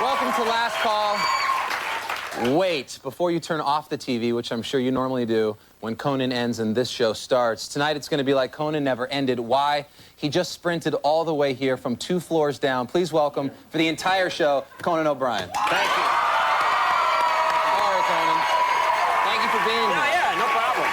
Welcome to Last Call. Wait, before you turn off the TV, which I'm sure you normally do when Conan ends and this show starts, tonight it's going to be like Conan never ended. Why? He just sprinted all the way here from 2 floors down. Please welcome, for the entire show, Conan O'Brien. Thank you. All right, Conan. Thank you for being here. Yeah, no problem.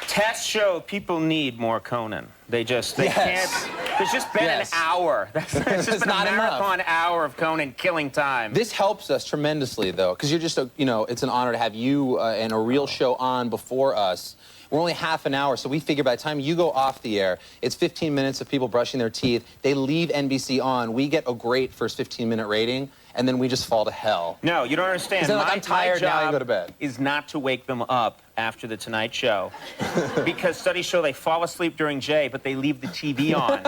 Tests show people need more Conan. They can't. There's just been an hour. It's just been a marathon hour of Conan killing time. This helps us tremendously, though, because you're just, it's an honor to have you and a real show on before us. We're only half an hour, so we figure by the time you go off the air, it's 15 minutes of people brushing their teeth. They leave NBC on. We get a great first 15-minute rating, and then we just fall to hell. No, you don't understand. I'm tired, now you go to bed. Is not to wake them up after the Tonight Show. Because studies show they fall asleep during Jay, but they leave the TV on,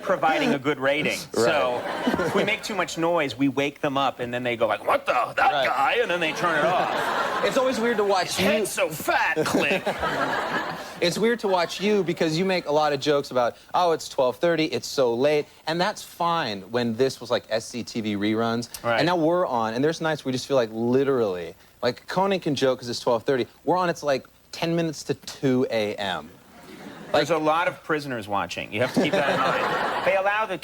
providing a good rating. Right. So if we make too much noise, we wake them up, and then they go like, what the, that guy? And then they turn it off. It's always weird to watch you. Head's so fat, click. It's weird to watch you because you make a lot of jokes about, oh, it's 12:30, it's so late, and that's fine when this was like SCTV reruns. Right. And now we're on, and there's nights we just feel like literally, like Conan can joke because it's 12:30. We're on, it's like 10 minutes to 2 a.m. There's a lot of prisoners watching. You have to keep that in mind.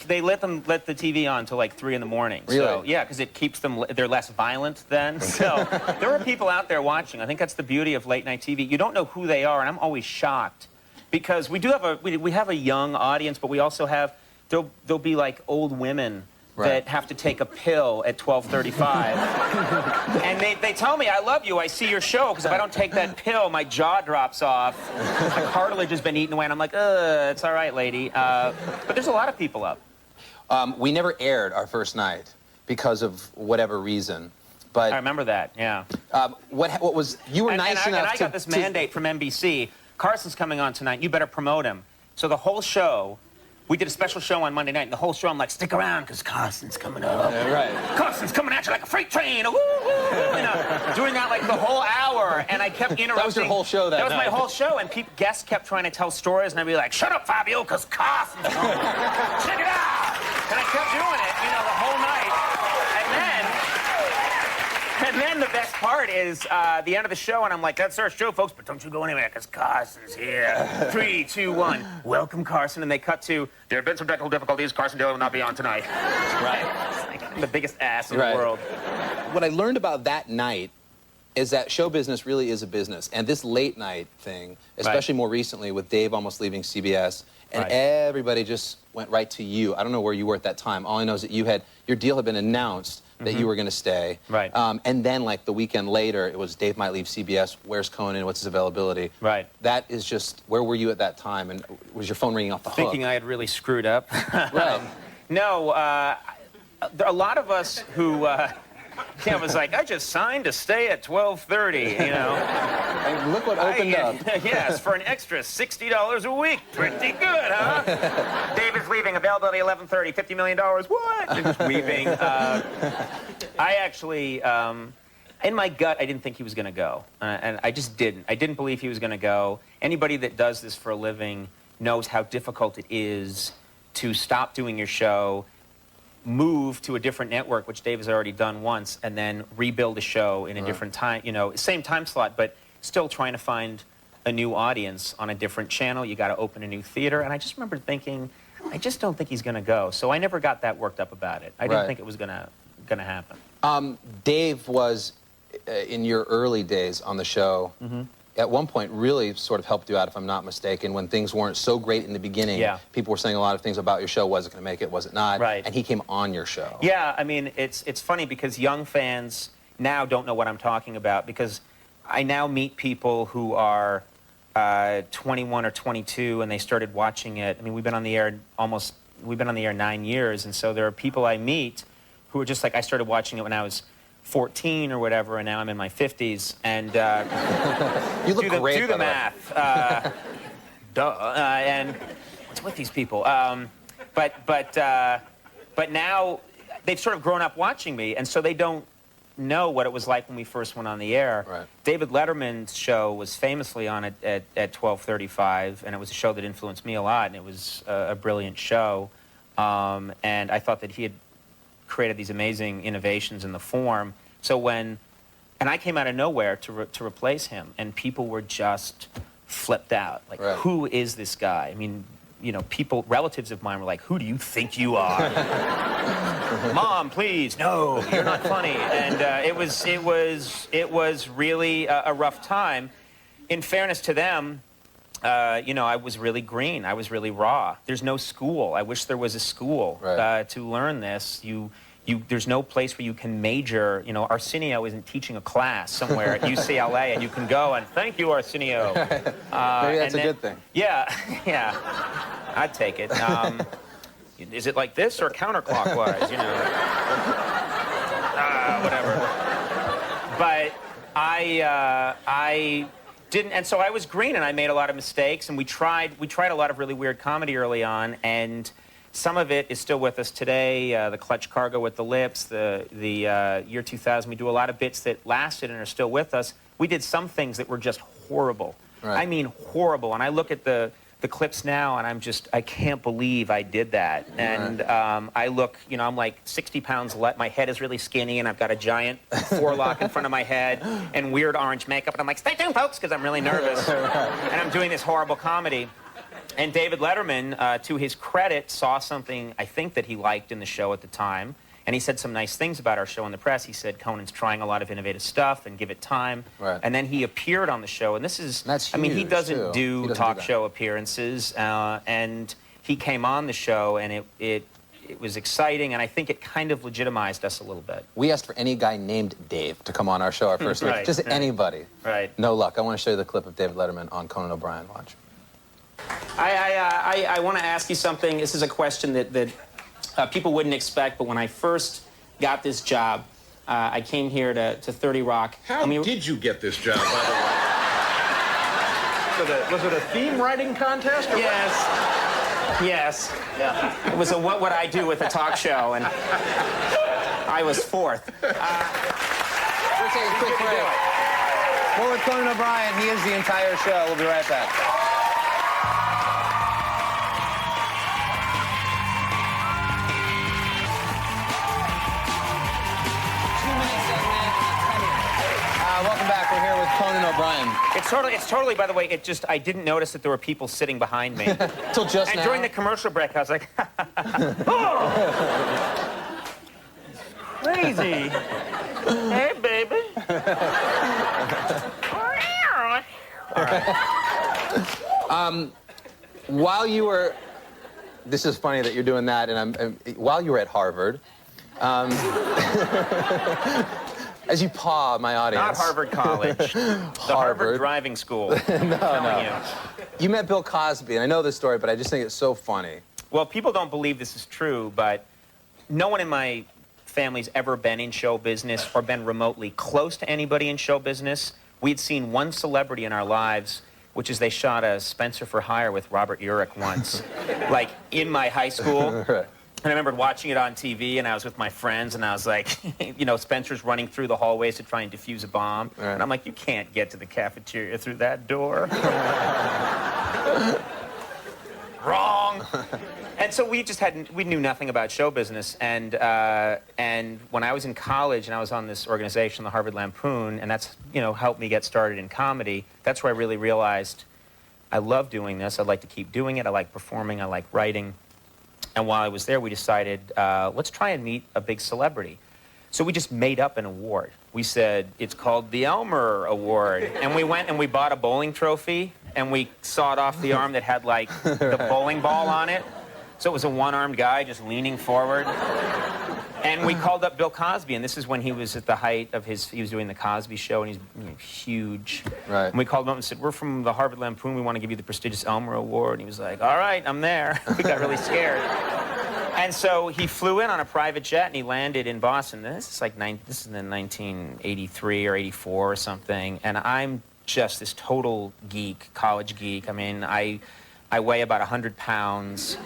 They let the TV on till like 3 in the morning. Really? So, yeah, because it keeps them, they're less violent then. So there are people out there watching. I think that's the beauty of late night TV. You don't know who they are, and I'm always shocked because we do have we have a young audience, but we also have, there'll be like old women that have to take a pill at 12:35. And they tell me, I love you, I see your show, because if I don't take that pill, my jaw drops off. My cartilage has been eaten away, and I'm like, it's all right, lady. But there's a lot of people up. We never aired our first night because of whatever reason. But I remember that, yeah. What was, you were nice enough and I got this mandate from NBC. Carson's coming on tonight, you better promote him. So the whole show, we did a special show on Monday night, and the whole show I'm like, stick around, because Carson's coming up. Yeah, right. Carson's coming at you like a freight train. Woo, woo, woo. Doing that like the whole hour, and I kept interrupting. That was your whole show that night. That was my whole show, and guests kept trying to tell stories, and I'd be like, shut up, Fabio, because Carson's coming. Check it out. And I kept doing it, the whole night. And then the best part is the end of the show, and I'm like, that's our show, folks, but don't you go anywhere, because Carson's here. 3, 2, 1. Welcome, Carson. And they cut to, there have been some technical difficulties. Carson Daly will not be on tonight. Right. It's like, I'm the biggest ass in the world. What I learned about that night is that show business really is a business. And this late night thing, especially more recently with Dave almost leaving CBS, and everybody just went right to you. I don't know where you were at that time. All I know is that your deal had been announced that you were going to stay. Right. And then, like, the weekend later, it was Dave might leave CBS. Where's Conan? What's his availability? Right. That is just, where were you at that time? And was your phone ringing off the hook? Thinking I had really screwed up. Right. No, there are a lot of us who, was like, I just signed to stay at 12:30, And look what opened up. Yes, for an extra $60 a week. Pretty good, huh? David's leaving, availability 11:30, $50 million. What? And just weeping. I actually, in my gut, I didn't think he was going to go. And I just didn't. I didn't believe he was going to go. Anybody that does this for a living knows how difficult it is to stop doing your show, move to a different network, which Dave has already done once, and then rebuild a show in a different time, same time slot, but still trying to find a new audience on a different channel. You got to open a new theater. And I just remember thinking, I just don't think he's going to go. So I never got that worked up about it. I didn't think it was going to happen. Dave was, in your early days on the show, at one point really sort of helped you out, if I'm not mistaken, when things weren't so great in the beginning. Yeah. People were saying a lot of things about your show. Was it going to make it? Was it not? Right. And he came on your show. Yeah, I mean, it's funny because young fans now don't know what I'm talking about, because I now meet people who are 21 or 22 and they started watching it. I mean, we've been on the air 9 years, and so there are people I meet who are just like, I started watching it when I was 14 or whatever, and now I'm in my 50s, and you look great, do the math. And what's with these people? But now they've sort of grown up watching me, and so they don't know what it was like when we first went on the air. Right. David Letterman's show was famously on at 12:35, and it was a show that influenced me a lot, and it was a brilliant show. And I thought that he had created these amazing innovations in the form. So and I came out of nowhere to replace him, and people were just flipped out. Like, right. Who is this guy? I mean, you know, relatives of mine were like, who do you think you are? Mom, please, no, you're not funny. And it was really a rough time. In fairness to them, you know, I was really green. I was really raw. There's no school. I wish there was a school right. To learn this. There's no place where you can major. You know, Arsenio isn't teaching a class somewhere at UCLA, and you can go and thank you, Arsenio. Maybe that's a good thing. Yeah, yeah, I'd take it. Is it like this or counterclockwise? You know, whatever. But I didn't, and so I was green, and I made a lot of mistakes, and we tried a lot of really weird comedy early on, and some of it is still with us today. The clutch cargo with the lips, the year 2000. We do a lot of bits that lasted and are still with us. We did some things that were just horrible. Right. I mean, horrible. And I look at the clips now, and I can't believe I did that. And I look, you know, I'm like 60 pounds light. My head is really skinny, and I've got a giant forelock in front of my head and weird orange makeup. And I'm like, stay tuned, folks, because I'm really nervous. And I'm doing this horrible comedy. And David Letterman, to his credit, saw something I think that he liked in the show at the time. And he said some nice things about our show in the press. He said Conan's trying a lot of innovative stuff and give it time. Right. And then he appeared on the show. And this is, that's huge, I mean, he doesn't do talk show appearances. And he came on the show, and it was exciting. And I think it kind of legitimized us a little bit. We asked for any guy named Dave to come on our show our first week. Just anybody. Right. No luck. I want to show you the clip of David Letterman on Conan O'Brien. Watch. I want to ask you something. This is a question that people wouldn't expect, but when I first got this job, I came here to 30 Rock. How did you get this job, by the way? Was it a theme writing contest? Or yes. Yes. Yeah. It was a what would I do with a talk show, and I was fourth. We'll take a quick break. We're with Conan O'Brien. He is the entire show. We'll be right back. Welcome back. We're here with Conan O'Brien. It's totally, by the way, I didn't notice that there were people sitting behind me. Till just now. And during the commercial break, I was like, oh! Crazy. Hey, baby. All right. While you were, this is funny that you're doing that, and while you were at Harvard, as you paw my audience. Not Harvard College. The Harvard Driving School. No. You met Bill Cosby, and I know this story, but I just think it's so funny. Well, people don't believe this is true, but no one in my family's ever been in show business or been remotely close to anybody in show business. We'd seen one celebrity in our lives, which is they shot a Spencer for Hire with Robert Urich once, like in my high school. Right. And I remember watching it on TV, and I was with my friends, and I was like, you know, Spencer's running through the hallways to try and defuse a bomb. Right. And I'm like, you can't get to the cafeteria through that door. Wrong. And so we knew nothing about show business. And when I was in college and I was on this organization, the Harvard Lampoon, and that's, you know, helped me get started in comedy, that's where I really realized I love doing this. I'd like to keep doing it. I like performing. I like writing. And while I was there, we decided, let's try and meet a big celebrity. So we just made up an award. We said, it's called the Elmer Award. And we went and we bought a bowling trophy, and we sawed off the arm that had, like, the bowling ball on it. So it was a one-armed guy just leaning forward. And we called up Bill Cosby, and this is when he was at the height of he was doing the Cosby Show, and he's, you know, huge. Right. And we called him up and said, we're from the Harvard Lampoon. We want to give you the prestigious Elmer Award. And he was like, all right, I'm there. We got really scared. And so he flew in on a private jet, and he landed in Boston. This is in 1983 or 84 or something. And I'm just this total geek, college geek. I mean, I weigh about 100 pounds.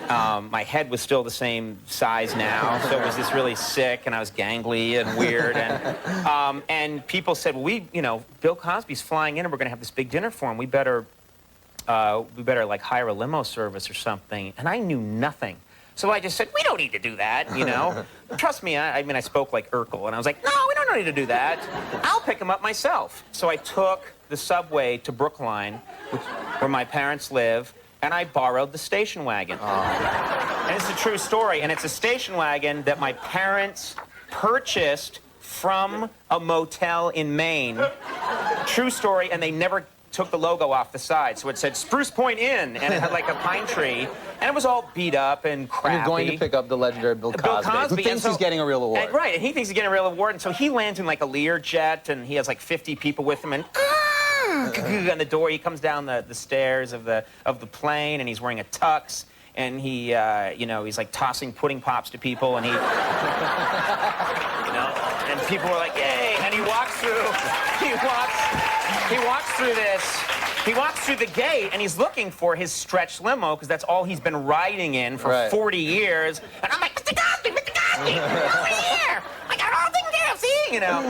My head was still the same size now, so it was just really sick, and I was gangly and weird. And people said, well, Bill Cosby's flying in, and we're going to have this big dinner for him. We better like hire a limo service or something. And I knew nothing. So I just said, we don't need to do that, you know. Trust me, I mean, I spoke like Urkel, and I was like, no, we don't need to do that. I'll pick him up myself. So I took the subway to Brookline, where my parents live, and I borrowed the station wagon. And it's a true story, and it's a station wagon that my parents purchased from a motel in Maine. True story, and they never took the logo off the side, so it said Spruce Point Inn, and it had like a pine tree, and it was all beat up and crappy. And you're going to pick up the legendary Bill Cosby, who thinks he's getting a real award. Right, and he thinks he's getting a real award, and so he lands in like a Learjet, and he has like 50 people with him, and on the door, he comes down the stairs of the plane, and he's wearing a tux, and he, you know, he's like tossing pudding pops to people, and he, you know, and people are like, yay, and he walks through the gate, and he's looking for his stretch limo, because that's all he's been riding in for 40 years, and I'm like, Mr. Cosby, over here, I got all things here, see, you know,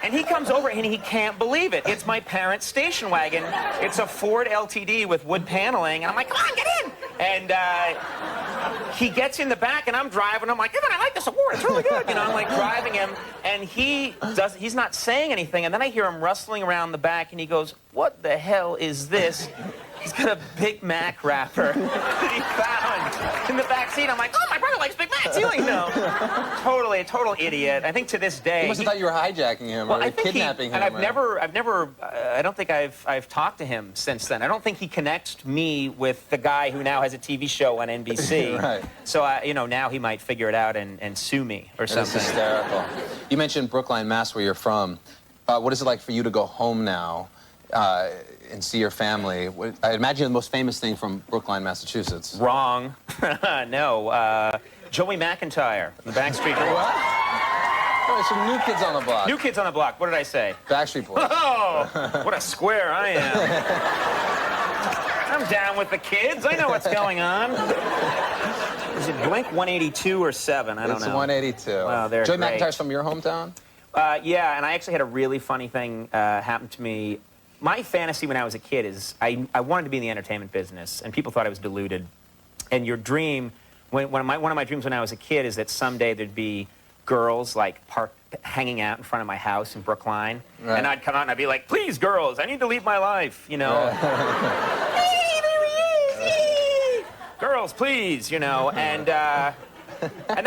and he comes over, and he can't believe it. It's my parents' station wagon. It's a Ford LTD with wood paneling, and I'm like, come on, get in, and he gets in the back, and I'm driving. I'm like, you're gonna like this award. It's really good. You know, I'm like driving him, and he's not saying anything. And then I hear him rustling around the back, and he goes, what the hell is this? He's got a Big Mac wrapper that he found in the back seat. I'm like, oh, my brother likes Big Macs. You know, totally, a total idiot. I think to this day, he must have thought you were hijacking him or kidnapping him. And I don't think I've talked to him since then. I don't think he connects me with the guy who now has a TV show on NBC. Right. So, you know, now he might figure it out and sue me or something. That's hysterical. You mentioned Brookline, Mass, where you're from. What is it like for you to go home now and see your family? I imagine the most famous thing from Brookline, Massachusetts. Wrong. No. Joey McIntyre, the Backstreet Boys. What? Oh, some New Kids on the Block. New Kids on the Block. What did I say? Backstreet Boys. Oh, what a square I am. I'm down with the kids. I know what's going on. Is it Blink 182 or 7? I don't know. It's 182. Wow, they're Joey great. McIntyre's from your hometown? Yeah, and I actually had a really funny thing happen to me. My fantasy when I was a kid is I wanted to be in the entertainment business, and people thought I was deluded. And your dream, one of my dreams when I was a kid is that someday there'd be girls like hanging out in front of my house in Brookline, right. And I'd come out and I'd be like, please, girls, I need to leave my life, you know. Girls, please, you know, and that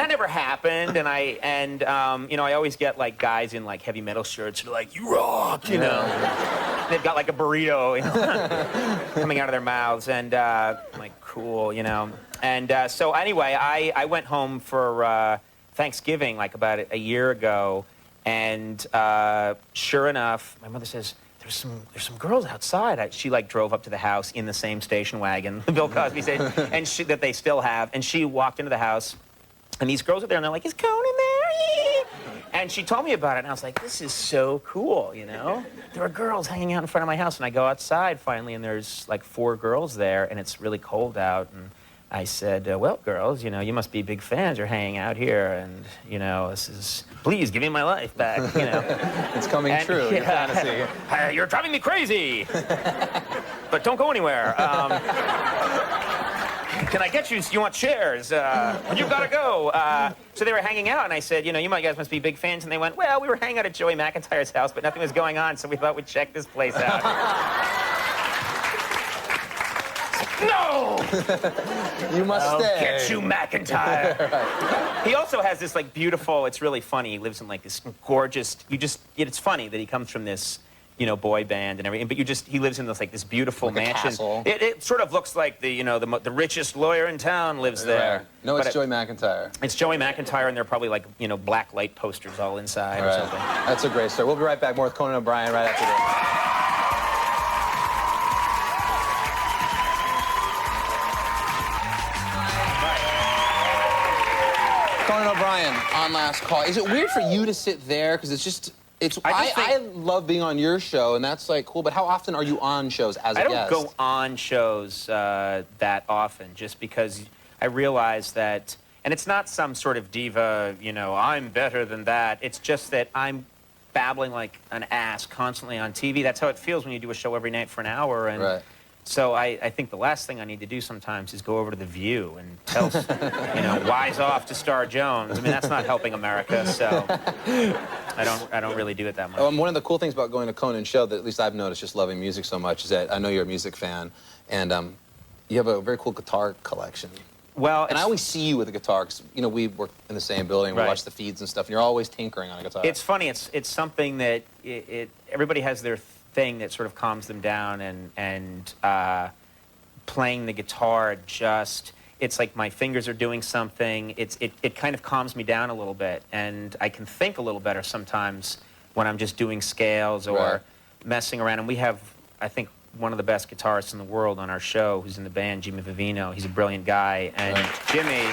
never happened, and you know, I always get like guys in like heavy metal shirts who are like, you rock, you know. They've got like a burrito, you know, coming out of their mouths, and I'm like, cool, you know. And so anyway, I went home for Thanksgiving like about a year ago, and sure enough, my mother says, there's some girls outside. She like drove up to the house in the same station wagon, Bill Cosby said, and that they still have, and she walked into the house, and these girls are there, and they're like, is Conan there? And she told me about it, and I was like, this is so cool, you know? There are girls hanging out in front of my house, and I go outside finally, and there's like 4 girls there, and it's really cold out, and I said, well, girls, you know, you must be big fans. You're hanging out here, and, you know, this is, please give me my life back, you know. It's coming true, your fantasy. You're driving me crazy, but don't go anywhere. Can I get you? You want shares? You've got to go. So they were hanging out, and I said, you know, you guys must be big fans. And they went, well, we were hanging out at Joey McIntyre's house, but nothing was going on, so we thought we'd check this place out. No! You must stay. Get you, McIntyre. Right. He also has this, like, beautiful, it's really funny. He lives in, like, this gorgeous, it's funny that he comes from this, you know, boy band and everything, but he lives in this, like, this beautiful like mansion. A castle. It sort of looks like the, you know, the richest lawyer in town lives there. Right. No, it's Joey McIntyre. It's Joey McIntyre, and they're probably, like, you know, black light posters all inside or something. That's a great story. We'll be right back. More with Conan O'Brien right after this. Conan O'Brien on Last Call. Is it weird for you to sit there? Because I love being on your show, and that's like cool. But how often are you on shows as a guest? I don't go on shows that often, just because I realize that, and it's not some sort of diva, you know, I'm better than that. It's just that I'm babbling like an ass constantly on TV. That's how it feels when you do a show every night for an hour, and So I think the last thing I need to do sometimes is go over to The View and tell, wise off to Star Jones. I mean, that's not helping America, so I don't really do it that much. One of the cool things about going to Conan's show that at least I've noticed just loving music so much is that I know you're a music fan, and you have a very cool guitar collection. Well, and I always see you with a guitar because, we work in the same building, we watch the feeds and stuff, and you're always tinkering on a guitar. It's funny, it's something that everybody has their thing that sort of calms them down, and playing the guitar it's like my fingers are doing something. It kind of calms me down a little bit, and I can think a little better sometimes when I'm just doing scales or messing around. And we have, I think, one of the best guitarists in the world on our show who's in the band, Jimmy Vivino. He's a brilliant guy, and Jimmy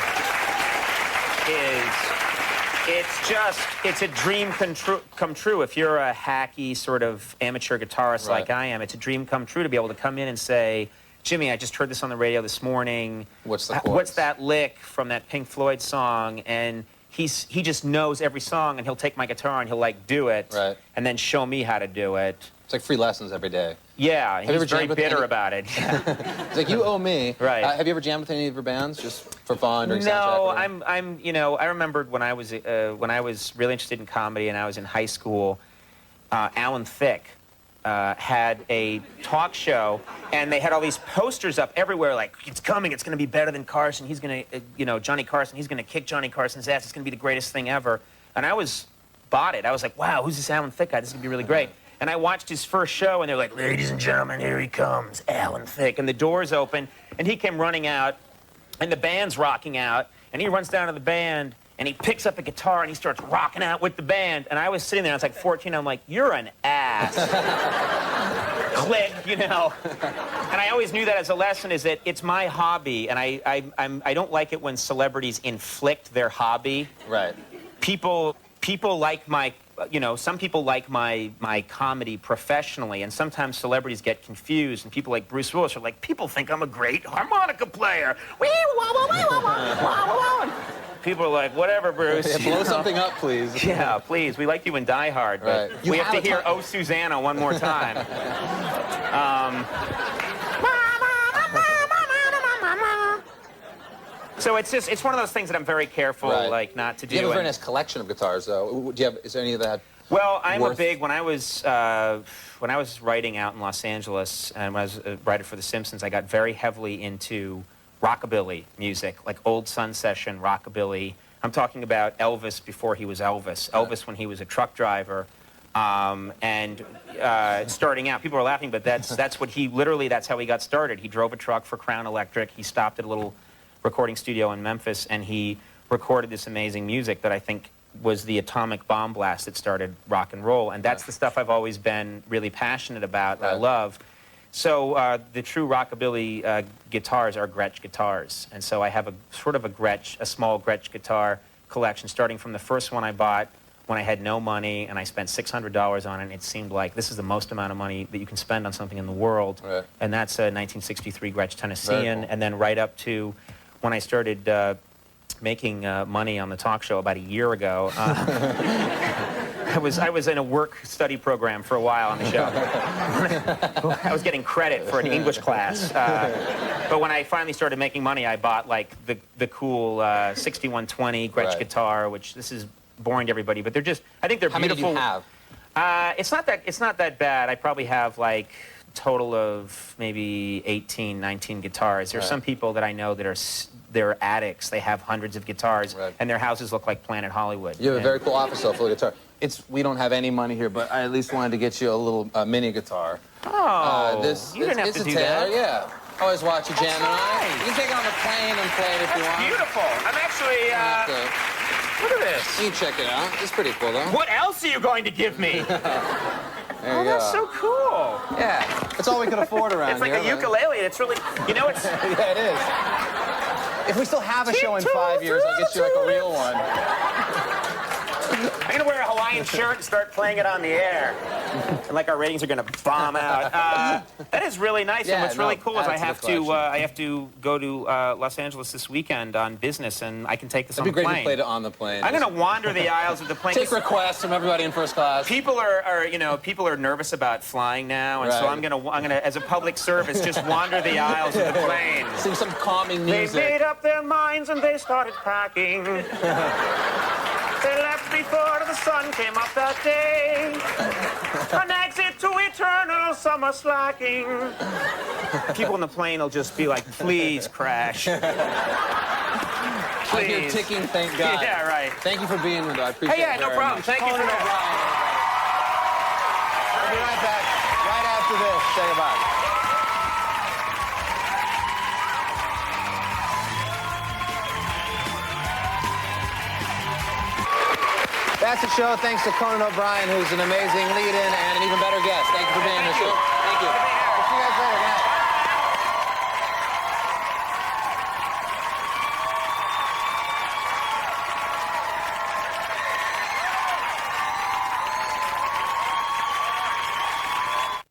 it's a dream come true. If you're a hacky sort of amateur guitarist like I am, it's a dream come true to be able to come in and say, Jimmy, I just heard this on the radio this morning. What's the chorus? What's that lick from that Pink Floyd song? And he just knows every song, and he'll take my guitar and he'll do it, and then show me how to do it. It's like free lessons every day. Yeah, he's very bitter about it. It's like, you owe me. Right. Have you ever jammed with any of your bands, just for fun or No, I remembered when I was really interested in comedy and I was in high school, Alan Thicke had a talk show, and they had all these posters up everywhere, like, it's coming, it's going to be better than Carson, he's going to, Johnny Carson, he's going to kick Johnny Carson's ass, it's going to be the greatest thing ever. And I bought it. I was like, wow, who's this Alan Thicke guy? This is going to be really great. And I watched his first show, and they're like, ladies and gentlemen, here he comes, Alan Thicke. And the doors open, and he came running out, and the band's rocking out, and he runs down to the band, and he picks up a guitar, and he starts rocking out with the band. And I was sitting there, I was like 14, I'm like, you're an ass. Click, And I always knew that as a lesson, is that it's my hobby, and I don't like it when celebrities inflict their hobby. Right. People like my... some people like my comedy professionally, and sometimes celebrities get confused, and people like Bruce Willis are like, people think I'm a great harmonica player. People are like, whatever, Bruce. Yeah, blow something up, please. Yeah, please. We like you in Die Hard, but we have to hear Oh, Susanna one more time. So it's one of those things that I'm very careful, not to do. You have a very nice collection of guitars, though. Is there any of that? Well, I'm a big, when I was writing out in Los Angeles, and when I was a writer for The Simpsons, I got very heavily into rockabilly music, like old Sun Session rockabilly. I'm talking about Elvis before he was Elvis. Elvis when he was a truck driver. And starting out, people are laughing, but that's what that's how he got started. He drove a truck for Crown Electric. He stopped at a little recording studio in Memphis, and he recorded this amazing music that I think was the atomic bomb blast that started rock and roll. And that's the stuff I've always been really passionate about, I love. So the true rockabilly guitars are Gretsch guitars. And so I have a small Gretsch guitar collection, starting from the first one I bought when I had no money, and I spent $600 on it, and it seemed like this is the most amount of money that you can spend on something in the world. And that's a 1963 Gretsch Tennessean. And then right up to when I started making money on the talk show about a year ago, I was in a work-study program for a while on the show. I was getting credit for an English class. But when I finally started making money, I bought the cool 6120 Gretsch guitar, which this is boring to everybody, but they're just, I think they're beautiful. How many do you have? It's not that bad. I probably have total of maybe 18, 19 guitars. There's some people that I know that they're addicts. They have hundreds of guitars, and their houses look like Planet Hollywood. You have a very cool office, though, full of guitar. We don't have any money here, but I at least wanted to get you a little mini guitar. Oh, you didn't have to do that. Yeah. Always watch you jamming on it. You can take it on the plane and play it if you want. Beautiful. I'm actually, look at this. You can check it out. It's pretty cool, though. What else are you going to give me? There you go. That's so cool. Yeah, that's all we can afford around here. It's like a ukulele. It's really, it's... Yeah, it is. If we still have a show in 5 years, I'll get you a real one. I'm going to wear a Hawaiian shirt and start playing it on the air. and like our ratings are going to bomb out. That is really nice. Yeah, and what's really no, cool is add I to the have to collection. I have to go to Los Angeles this weekend on business, and I can take this It'd be on the great plane. to play it on the plane. I'm going to wander the aisles of the plane. Take requests from everybody in first class. People are people are nervous about flying now, and so Right. I'm gonna as a public service just wander the aisles of the plane. Sing some calming They music. made up their minds and they started packing. They left before the sun came up that day. An exit to eternal summer slacking. People in the plane will just be like, please crash. I hear Please. ticking, thank God. Yeah, right. Thank you for being with us. I appreciate Hey, yeah, it no very problem. much. Thank you for Conan that. O'Brien, everybody. We'll be right back right after this. Say goodbye. That's the show. Thanks to Conan O'Brien, who's an amazing lead-in and an even better guest. Thank you for being on the show. Thank you.